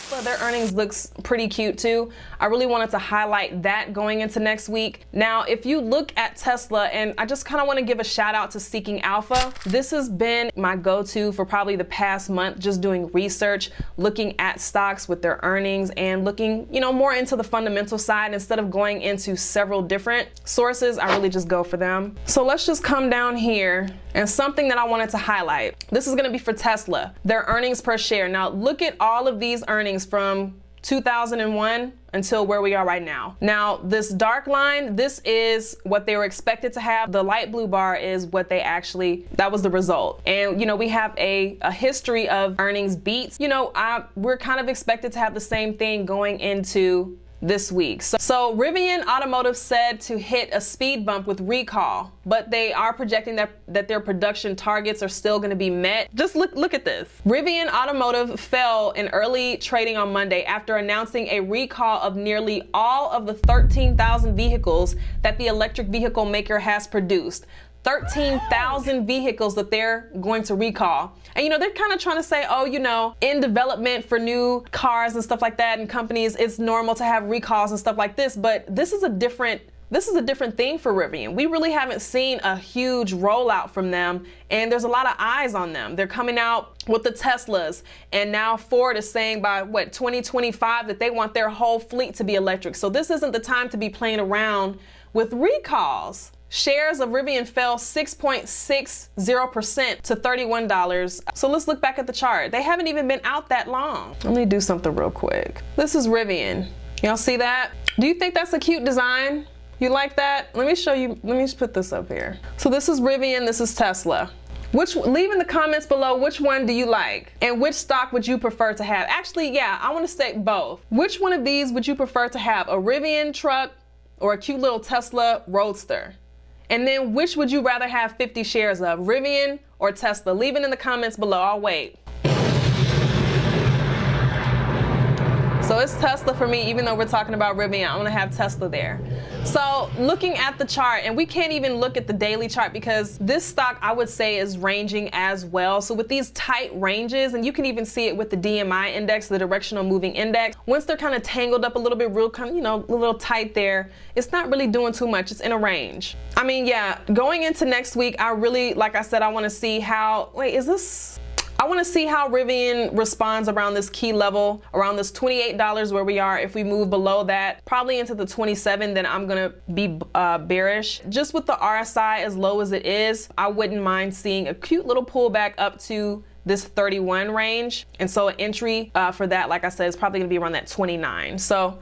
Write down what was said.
Tesla, their earnings looks pretty cute too. I really wanted to highlight that going into next week. Now, if you look at Tesla, and I just kind of want to give a shout out to Seeking Alpha. This has been my go-to for probably the past month, just doing research, looking at stocks with their earnings and looking, more into the fundamental side. Instead of going into several different sources, I really just go for them. So let's just come down here, and something that I wanted to highlight. This is going to be for Tesla, their earnings per share. Now look at all of these earnings from 2001 until where we are right now. Now, this dark line, this is what they were expected to have. The light blue bar is what they actually, that was the result. And, we have a history of earnings beats. We're kind of expected to have the same thing going into this week. So Rivian Automotive said to hit a speed bump with recall, but they are projecting that their production targets are still going to be met. Just look at this. Rivian Automotive fell in early trading on Monday after announcing a recall of nearly all of the 13,000 vehicles that the electric vehicle maker has produced. 13,000 vehicles that they're going to recall. And they're kind of trying to say, in development for new cars and stuff like that and companies, it's normal to have recalls and stuff like this, but this is a different thing for Rivian. We really haven't seen a huge rollout from them, and there's a lot of eyes on them. They're coming out with the Teslas, and now Ford is saying by 2025 that they want their whole fleet to be electric. So this isn't the time to be playing around with recalls. Shares of Rivian fell 6.60% to $31. So let's look back at the chart. They haven't even been out that long. Let me do something real quick. This is Rivian. Y'all see that? Do you think that's a cute design? You like that? Let me show you. Let me just put this up here. So this is Rivian, this is Tesla. Leave in the comments below, which one do you like? And which stock would you prefer to have? Actually, yeah, I want to say both. Which one of these would you prefer to have? A Rivian truck or a cute little Tesla Roadster? And then which would you rather have 50 shares of, Rivian or Tesla? Leave it in the comments below. I'll wait. So it's Tesla for me, even though we're talking about Rivian. I'm gonna have Tesla there. So looking at the chart, and we can't even look at the daily chart because this stock, I would say, is ranging as well. So with these tight ranges, and you can even see it with the DMI index, the directional moving index, once they're kind of tangled up a little bit, real kind of, a little tight there, it's not really doing too much. It's in a range. I mean, yeah, going into next week, I really, like I said, I want to see how, I want to see how Rivian responds around this key level, around this $28 where we are. If we move below that, probably into the 27, then I'm going to be bearish. Just with the RSI as low as it is, I wouldn't mind seeing a cute little pullback up to this 31 range. And so an entry for that, like I said, is probably going to be around that 29. So